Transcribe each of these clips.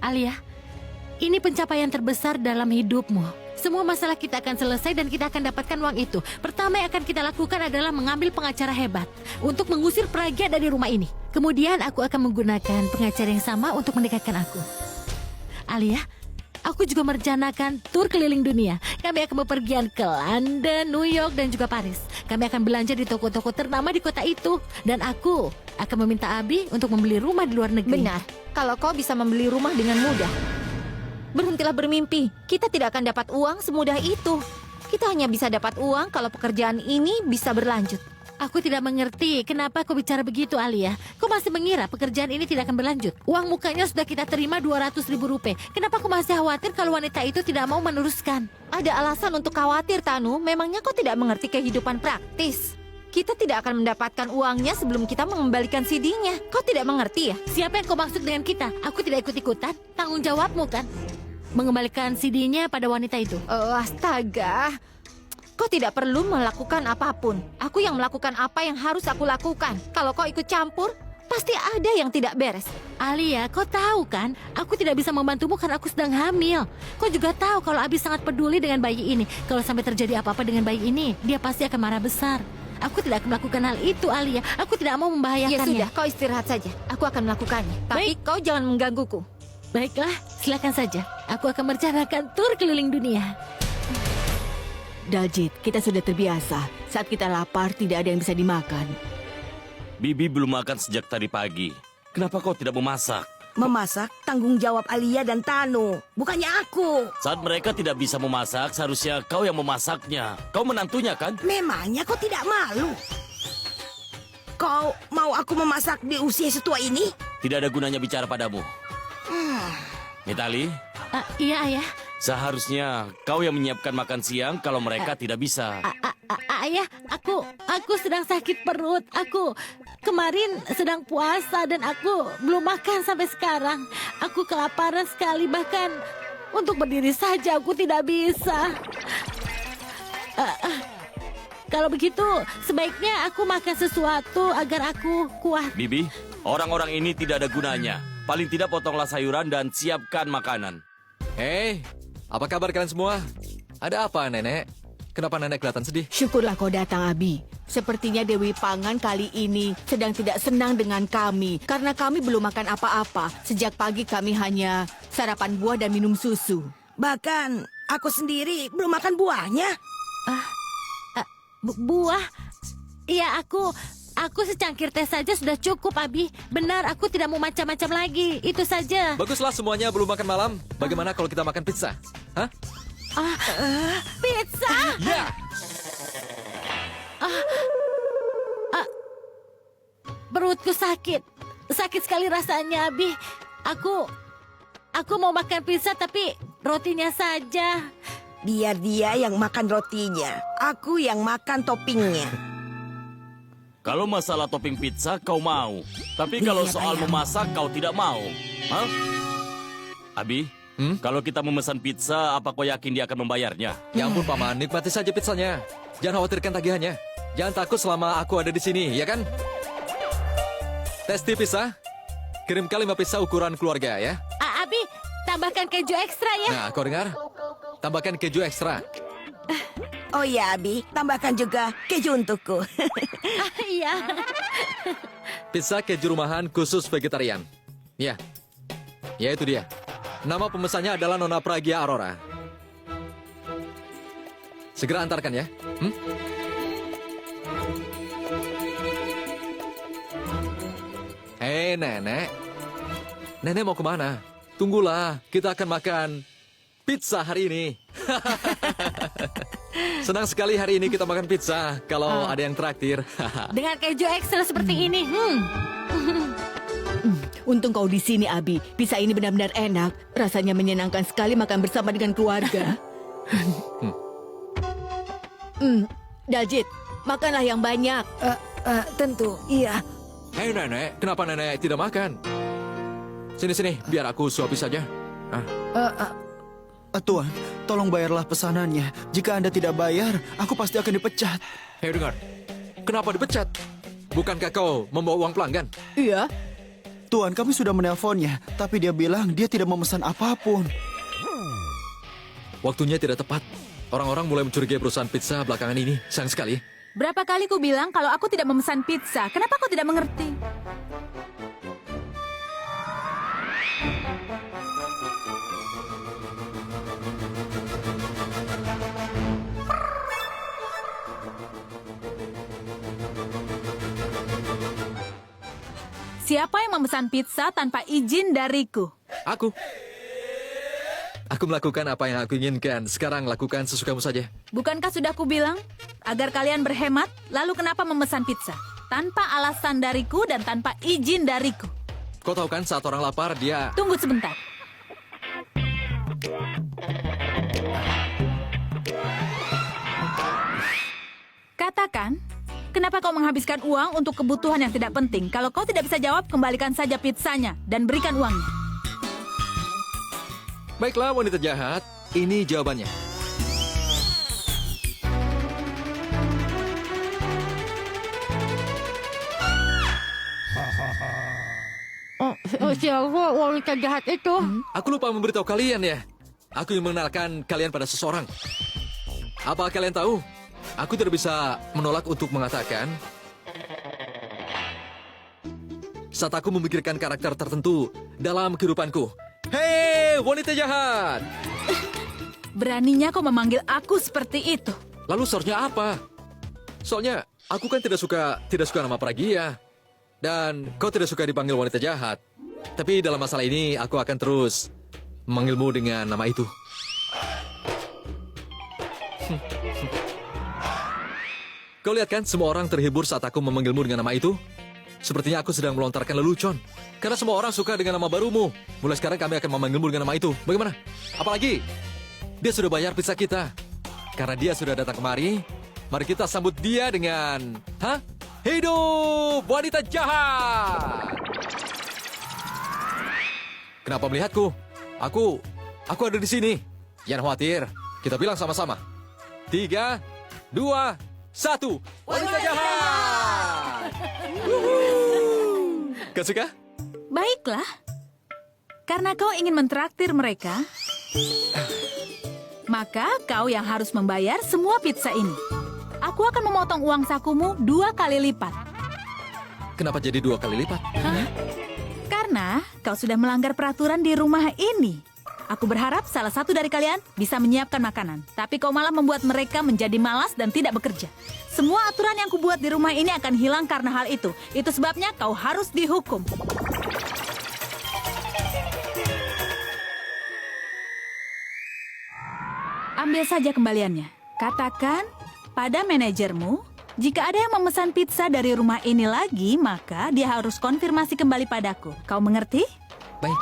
Alia, ini pencapaian terbesar dalam hidupmu. Semua masalah kita akan selesai dan kita akan dapatkan uang itu. Pertama yang akan kita lakukan adalah mengambil pengacara hebat untuk mengusir Pragya dari rumah ini. Kemudian aku akan menggunakan pengacara yang sama untuk mendekatkan aku. Alia, aku juga merencanakan tur keliling dunia. Kami akan bepergian ke London, New York, dan juga Paris. Kami akan belanja di toko-toko ternama di kota itu. Dan aku akan meminta Abi untuk membeli rumah di luar negeri. Benar, kalau kau bisa membeli rumah dengan mudah. Berhentilah bermimpi, kita tidak akan dapat uang semudah itu. Kita hanya bisa dapat uang kalau pekerjaan ini bisa berlanjut. Aku tidak mengerti kenapa kau bicara begitu, Alia. Kau masih mengira pekerjaan ini tidak akan berlanjut. Uang mukanya sudah kita terima 200.000 rupiah. Kenapa kau masih khawatir kalau wanita itu tidak mau meneruskan? Ada alasan untuk khawatir, Tanu. Memangnya kau tidak mengerti kehidupan praktis? Kita tidak akan mendapatkan uangnya sebelum kita mengembalikan CD-nya. Kau tidak mengerti ya? Siapa yang kau maksud dengan kita? Aku tidak ikut-ikutan. Tanggung jawabmu kan? Mengembalikan CD-nya pada wanita itu. Oh, astaga. Kau tidak perlu melakukan apapun. Aku yang melakukan apa yang harus aku lakukan. Kalau kau ikut campur, pasti ada yang tidak beres. Alia, kau tahu kan? Aku tidak bisa membantumu karena aku sedang hamil. Kau juga tahu kalau Abi sangat peduli dengan bayi ini. Kalau sampai terjadi apa-apa dengan bayi ini, dia pasti akan marah besar. Aku tidak akan melakukan hal itu, Alia. Aku tidak mau Ya membahayakannya. sudah, kau istirahat saja. Aku akan melakukannya. Tapi Baik. kau jangan menggangguku. Baiklah, silakan saja. Aku akan merencanakan tur keliling dunia. Daljit, kita sudah terbiasa. Saat kita lapar, tidak ada yang bisa dimakan. Bibi belum makan sejak tadi pagi. Kenapa kau tidak memasak? Memasak tanggung jawab Alia dan Tanu, bukannya aku. Saat mereka tidak bisa memasak, seharusnya kau yang memasaknya. Kau menantunya kan? Memangnya kau tidak malu? Kau mau aku memasak di usia setua ini? Tidak ada gunanya bicara padamu. Mitali, Iya, Ayah. seharusnya kau yang menyiapkan makan siang kalau mereka tidak bisa. Ayah, aku sedang sakit perut. Aku kemarin sedang puasa dan aku belum makan sampai sekarang. Aku kelaparan sekali, bahkan untuk berdiri saja aku tidak bisa. Kalau begitu, sebaiknya aku makan sesuatu agar aku kuat. Bibi, orang-orang ini tidak ada gunanya. Paling tidak potonglah sayuran dan siapkan makanan. Hei, apa kabar kalian semua? Ada apa, Nenek? Kenapa Nenek kelihatan sedih? Syukurlah kau datang, Abi. Sepertinya Dewi Pangan kali ini sedang tidak senang dengan kami. Karena kami belum makan apa-apa. Sejak pagi kami hanya sarapan buah dan minum susu. Bahkan aku sendiri belum makan buahnya. Buah? Iya, aku secangkir teh saja sudah cukup, Abi. Benar, aku tidak mau macam-macam lagi. Itu saja. Baguslah semuanya belum makan malam. Bagaimana kalau kita makan pizza? Hah? Pizza! Ya! Perutku sakit. Sakit sekali rasanya, Abi. Aku mau makan pizza tapi rotinya saja. Biar dia yang makan rotinya, aku yang makan toppingnya. Kalau masalah topping pizza, kau mau. Tapi kalau Iya, soal Ayah. memasak, kau tidak mau. Hah? Abi, kalau kita memesan pizza, apa kau yakin dia akan membayarnya? Ya ampun, Paman. Nikmati saja pizzanya. Jangan khawatirkan tagihannya. Jangan takut selama aku ada di sini, ya kan? Testi pizza. Kirimkan 5 pizza ukuran keluarga, ya. Abi, tambahkan keju ekstra ya. Nah, kau dengar? Tambahkan keju ekstra. Oh ya, Abi, tambahkan juga keju untukku. Iya. Pizza keju rumahan khusus vegetarian. Ya, ya itu dia. Nama pemesannya adalah Nona Pragya Aurora. Segera antarkan ya. Hei Nenek. Nenek mau kemana? Tunggulah, kita akan makan pizza hari ini. Senang sekali hari ini kita makan pizza. Kalau ada yang traktir. Dengan keju ekstra seperti ini. Untung kau di sini, Abi. Pizza ini benar-benar enak. Rasanya menyenangkan sekali makan bersama dengan keluarga. Daljit, makanlah yang banyak. Tentu, iya. Hei Nenek, kenapa Nenek tidak makan? Sini, biar aku suapi saja. Tuan, tolong bayarlah pesanannya. Jika Anda tidak bayar, aku pasti akan dipecat. Hei dengar, kenapa dipecat? Bukankah kau membawa uang pelanggan? Iya. Tuan, kami sudah menelponnya, tapi dia bilang dia tidak memesan apapun. Waktunya tidak tepat. Orang-orang mulai mencurigai perusahaan pizza belakangan ini. Sayang sekali. Berapa kali ku bilang kalau aku tidak memesan pizza? Kenapa kau tidak mengerti? Siapa yang memesan pizza tanpa izin dariku? Aku. Aku melakukan apa yang aku inginkan. Sekarang lakukan sesukamu saja. Bukankah sudah kubilang agar kalian berhemat? Lalu kenapa memesan pizza? Tanpa alasan dariku dan tanpa izin dariku. Kau tahu kan saat orang lapar dia... Tunggu sebentar. Katakan, kenapa kau menghabiskan uang untuk kebutuhan yang tidak penting? Kalau kau tidak bisa jawab, kembalikan saja pizzanya dan berikan uangnya. Baiklah wanita jahat, ini jawabannya. Siapa wanita jahat itu? Aku lupa memberitahu kalian ya. Aku ingin mengenalkan kalian pada seseorang. Apa kalian tahu? Aku tidak bisa menolak untuk mengatakan saat aku memikirkan karakter tertentu dalam kehidupanku. Hei, wanita jahat! Beraninya kau memanggil aku seperti itu. Lalu seharusnya apa? Soalnya aku kan tidak suka nama Pragia. Dan kau tidak suka dipanggil wanita jahat. Tapi dalam masalah ini aku akan terus memanggilmu dengan nama itu. Kau lihat kan, semua orang terhibur saat aku memanggilmu dengan nama itu. Sepertinya aku sedang melontarkan lelucon. Karena semua orang suka dengan nama barumu. Mulai sekarang kami akan memanggilmu dengan nama itu. Bagaimana? Apalagi, dia sudah bayar pizza kita. Karena dia sudah datang kemari, mari kita sambut dia dengan... Hidup wanita jahat! Kenapa melihatku? Aku ada di sini. Jangan khawatir, kita bilang sama-sama. 3, 2, 1. Wanita jahat! Kau suka? Baiklah. Karena kau ingin mentraktir mereka, maka kau yang harus membayar semua pizza ini. Aku akan memotong uang sakumu 2 kali lipat. Kenapa jadi 2 kali lipat? Karena kau sudah melanggar peraturan di rumah ini. Aku berharap salah satu dari kalian bisa menyiapkan makanan. Tapi kau malah membuat mereka menjadi malas dan tidak bekerja. Semua aturan yang kubuat di rumah ini akan hilang karena hal itu. Itu sebabnya kau harus dihukum. Ambil saja kembaliannya. Katakan pada manajermu, jika ada yang memesan pizza dari rumah ini lagi, maka dia harus konfirmasi kembali padaku. Kau mengerti? Baik.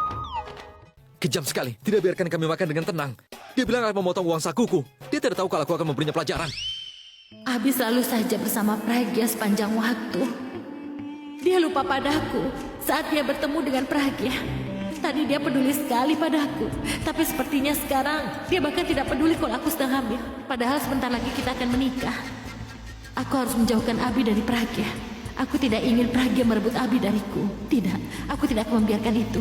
Kejam sekali. Tidak biarkan kami makan dengan tenang. Dia bilang akan memotong uang sakuku. Dia tidak tahu kalau aku akan memberinya pelajaran. Abi selalu saja bersama Pragya sepanjang waktu. Dia lupa padaku saat dia bertemu dengan Pragya. Tadi dia peduli sekali padaku. Tapi sepertinya sekarang dia bahkan tidak peduli kalau aku sedang hamil. Padahal sebentar lagi kita akan menikah. Aku harus menjauhkan Abi dari Pragya. Aku tidak ingin Pragya merebut Abi dariku. Tidak, aku tidak akan membiarkan itu.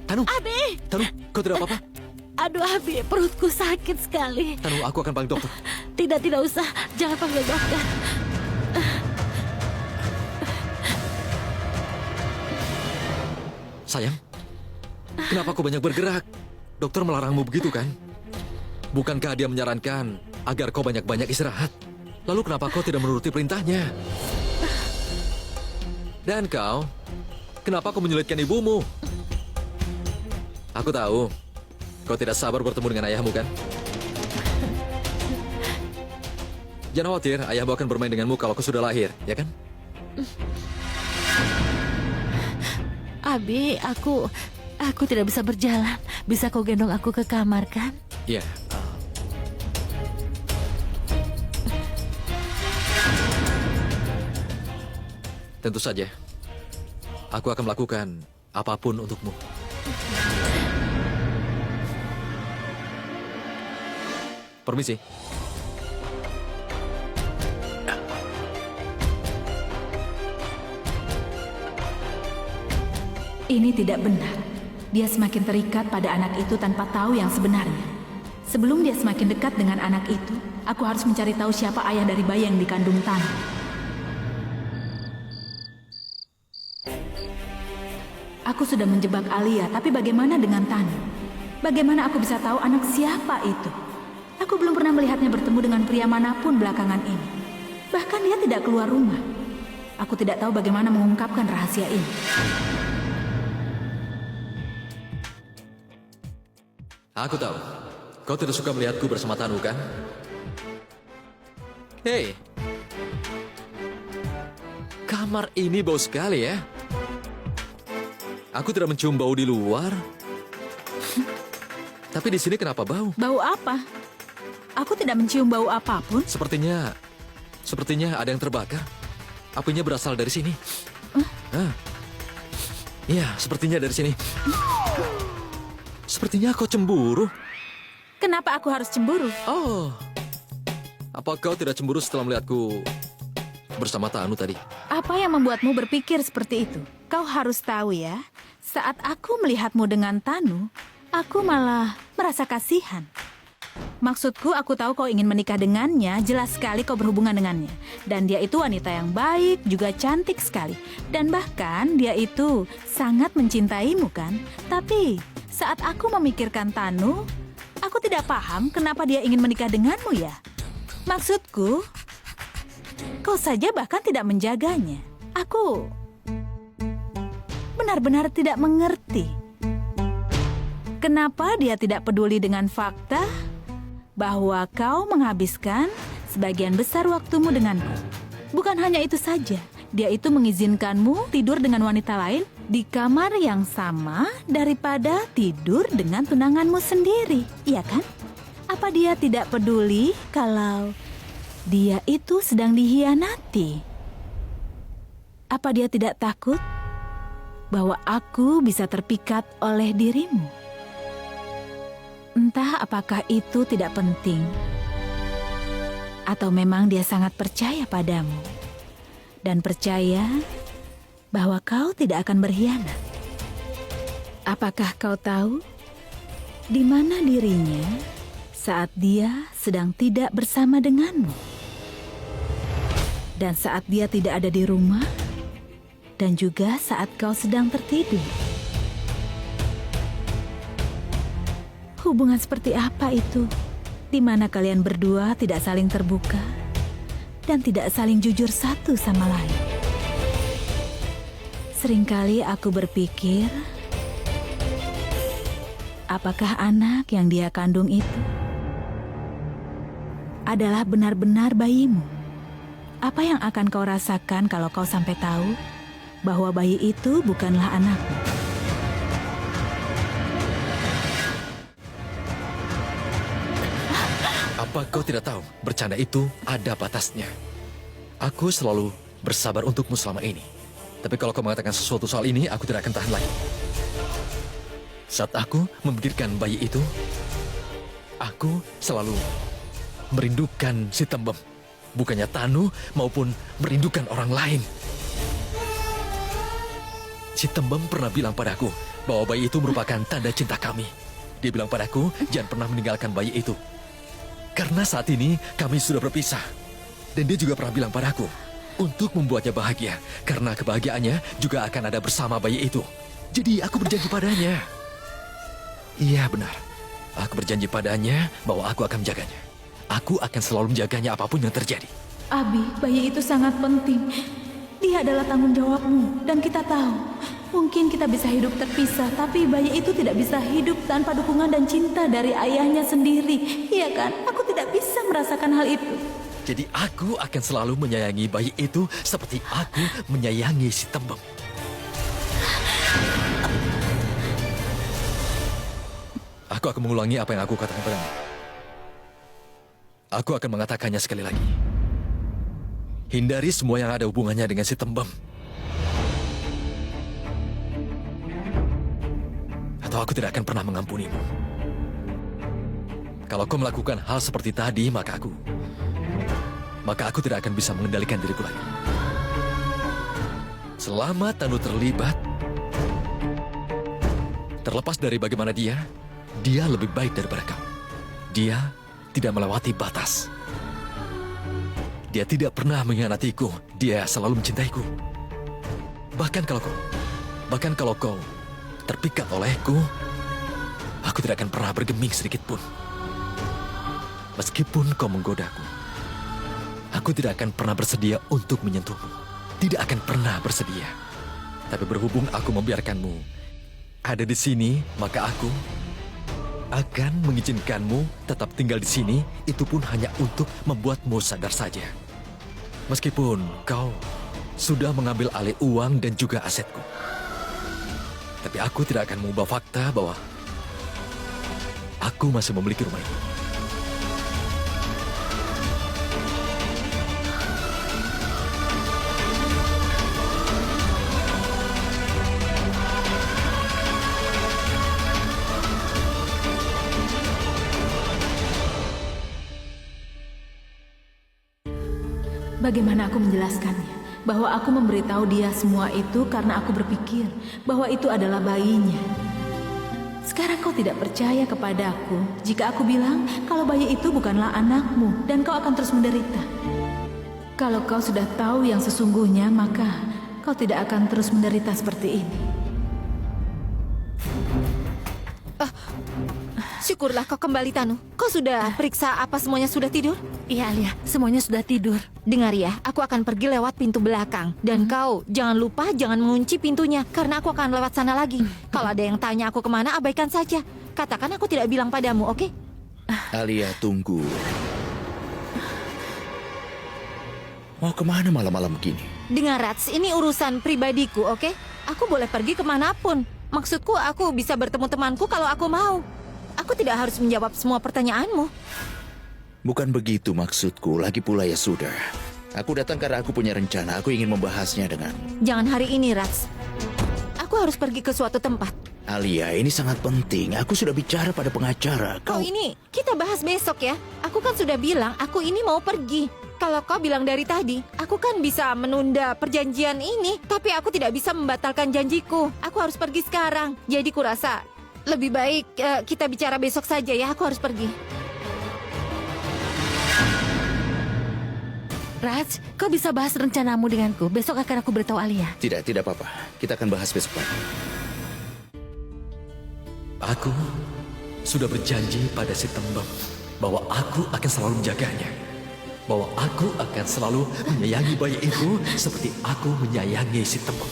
Tanu, Abi! Tanu, kau tidak apa-apa? Aduh Abi, perutku sakit sekali. Tanu, aku akan panggil dokter. Tidak usah. Jangan panggil dokter. Sayang, kenapa kau banyak bergerak? Dokter melarangmu begitu kan? Bukankah dia menyarankan agar kau banyak-banyak istirahat? Lalu kenapa kau tidak menuruti perintahnya? Dan kau, kenapa kau menyulitkan ibumu? Aku tahu, kau tidak sabar bertemu dengan ayahmu kan? Jangan khawatir, ayahmu akan bermain denganmu kalau kau sudah lahir, ya kan? Abi, aku tidak bisa berjalan. Bisa kau gendong aku ke kamar kan? Iya. Tentu saja. Aku akan melakukan apapun untukmu. Permisi. Ini tidak benar. Dia semakin terikat pada anak itu tanpa tahu yang sebenarnya. Sebelum dia semakin dekat dengan anak itu, aku harus mencari tahu siapa ayah dari bayi yang dikandung Tanu. Aku sudah menjebak Alia, tapi bagaimana dengan Tanu? Bagaimana aku bisa tahu anak siapa itu? Aku belum pernah melihatnya bertemu dengan pria manapun belakangan ini. Bahkan dia tidak keluar rumah. Aku tidak tahu bagaimana mengungkapkan rahasia ini. Aku tahu. Kau tidak suka melihatku bersama Tanu, kan? Hei. Kamar ini bau sekali ya. Aku tidak mencium bau di luar. Tapi di sini kenapa bau? Bau apa? Aku tidak mencium bau apapun. Sepertinya ada yang terbakar. Apinya berasal dari sini. Iya, sepertinya dari sini. Sepertinya kau cemburu. Kenapa aku harus cemburu? Oh, apa kau tidak cemburu setelah melihatku bersama Tanu tadi? Apa yang membuatmu berpikir seperti itu? Kau harus tahu ya, saat aku melihatmu dengan Tanu, aku malah merasa kasihan. Maksudku, aku tahu kau ingin menikah dengannya, jelas sekali kau berhubungan dengannya. Dan dia itu wanita yang baik, juga cantik sekali. Dan bahkan dia itu sangat mencintaimu kan? Tapi saat aku memikirkan Tanu, aku tidak paham kenapa dia ingin menikah denganmu ya. Maksudku, kau saja bahkan tidak menjaganya. Aku benar-benar tidak mengerti. Kenapa dia tidak peduli dengan fakta bahwa kau menghabiskan sebagian besar waktumu denganku. Bukan hanya itu saja, dia itu mengizinkanmu tidur dengan wanita lain di kamar yang sama daripada tidur dengan tunanganmu sendiri, iya kan? Apa dia tidak peduli kalau dia itu sedang dihianati? Apa dia tidak takut bahwa aku bisa terpikat oleh dirimu? Entah apakah itu tidak penting, atau memang dia sangat percaya padamu dan percaya bahwa kau tidak akan berkhianat. Apakah kau tahu di mana dirinya saat dia sedang tidak bersama denganmu? Dan saat dia tidak ada di rumah, dan juga saat kau sedang tertidur. Hubungan seperti apa itu? Di mana kalian berdua tidak saling terbuka dan tidak saling jujur satu sama lain. Seringkali aku berpikir, apakah anak yang dia kandung itu adalah benar-benar bayimu? Apa yang akan kau rasakan kalau kau sampai tahu bahwa bayi itu bukanlah anakmu? Apa kau tidak tahu, bercanda itu ada batasnya. Aku selalu bersabar untukmu selama ini. Tapi kalau kau mengatakan sesuatu soal ini, aku tidak akan tahan lagi. Saat aku memikirkan bayi itu, aku selalu merindukan si Tembem. Bukannya Tanu maupun merindukan orang lain. Si Tembem pernah bilang padaku bahwa bayi itu merupakan tanda cinta kami. Dia bilang padaku, jangan pernah meninggalkan bayi itu. Karena saat ini kami sudah berpisah. Dan dia juga pernah bilang padaku untuk membuatnya bahagia. Karena kebahagiaannya juga akan ada bersama bayi itu. Jadi aku berjanji padanya. Iya benar. Aku berjanji padanya bahwa aku akan menjaganya. Aku akan selalu menjaganya apapun yang terjadi. Abi, bayi itu sangat penting. Dia adalah tanggung jawabmu. Dan kita tahu, mungkin kita bisa hidup terpisah, tapi bayi itu tidak bisa hidup tanpa dukungan dan cinta dari ayahnya sendiri. Iya kan? Aku tidak bisa merasakan hal itu. Jadi aku akan selalu menyayangi bayi itu seperti aku menyayangi si Tembem. Aku akan mengulangi apa yang aku katakan padamu. Aku akan mengatakannya sekali lagi. Hindari semua yang ada hubungannya dengan si Tembem. Atau aku tidak akan pernah mengampunimu. Kalau kau melakukan hal seperti tadi, maka aku tidak akan bisa mengendalikan diriku lagi. Selama Tanu terlibat, terlepas dari bagaimana dia lebih baik daripada kau. Dia tidak melewati batas. Dia tidak pernah mengkhianatiku. Dia selalu mencintaiku. Bahkan kalau kau terpikat olehku, aku tidak akan pernah bergeming sedikit pun. Meskipun kau menggodaku, aku tidak akan pernah bersedia untuk menyentuhmu. Tidak akan pernah bersedia. Tapi berhubung aku membiarkanmu ada di sini, maka aku akan mengizinkanmu tetap tinggal di sini. Itu pun hanya untuk membuatmu sadar saja. Meskipun kau sudah mengambil alih uang dan juga asetku. Tapi aku tidak akan mengubah fakta bahwa aku masih memiliki rumah ini. Bagaimana aku menjelaskannya? Bahwa aku memberitahu dia semua itu karena aku berpikir bahwa itu adalah bayinya. Sekarang kau tidak percaya kepadaku jika aku bilang kalau bayi itu bukanlah anakmu dan kau akan terus menderita. Kalau kau sudah tahu yang sesungguhnya, maka kau tidak akan terus menderita seperti ini. Syukurlah kau kembali, Tanu. Kau sudah periksa apa semuanya sudah tidur? Iya, Alia, semuanya sudah tidur. Dengar ya, aku akan pergi lewat pintu belakang. Dan kau jangan lupa jangan mengunci pintunya, karena aku akan lewat sana lagi. Kalau ada yang tanya aku kemana, abaikan saja. Katakan aku tidak bilang padamu, oke? Alia, tunggu. Mau kemana malam-malam begini? Dengar, Rats, ini urusan pribadiku, oke? Aku boleh pergi kemanapun. Maksudku, aku bisa bertemu temanku kalau aku mau. Aku tidak harus menjawab semua pertanyaanmu. Bukan begitu maksudku, lagi pula ya sudah. Aku datang karena aku punya rencana, aku ingin membahasnya dengan... Jangan hari ini, Rats. Aku harus pergi ke suatu tempat. Alia, ini sangat penting. Aku sudah bicara pada pengacara. Kau ini, kita bahas besok ya. Aku kan sudah bilang, aku ini mau pergi. Kalau kau bilang dari tadi, aku kan bisa menunda perjanjian ini. Tapi aku tidak bisa membatalkan janjiku. Aku harus pergi sekarang. Jadi kurasa lebih baik kita bicara besok saja ya. Aku harus pergi. Raj, kau bisa bahas rencanamu denganku. Besok akan aku beritahu Alia. Tidak apa-apa. Kita akan bahas besok pagi. Aku sudah berjanji pada si Tembem bahwa aku akan selalu menjaganya. Bahwa aku akan selalu menyayangi bayi itu seperti aku menyayangi si Tembem.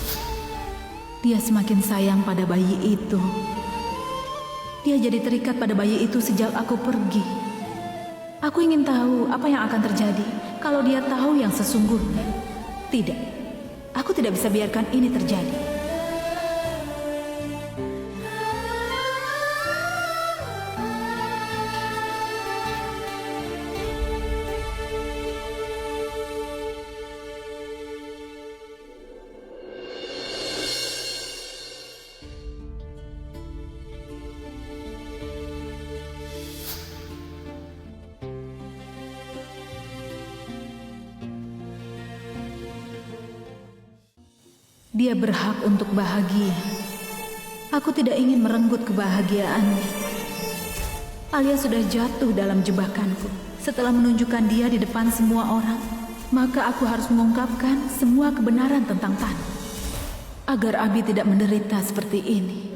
Dia semakin sayang pada bayi itu. Dia jadi terikat pada bayi itu sejak aku pergi. Aku ingin tahu apa yang akan terjadi kalau dia tahu yang sesungguhnya. Tidak, aku tidak bisa biarkan ini terjadi. Dia berhak untuk bahagia. Aku tidak ingin merenggut kebahagiaannya. Alia sudah jatuh dalam jebakanku. Setelah menunjukkan dia di depan semua orang, maka aku harus mengungkapkan semua kebenaran tentang Tanu. Agar Abi tidak menderita seperti ini.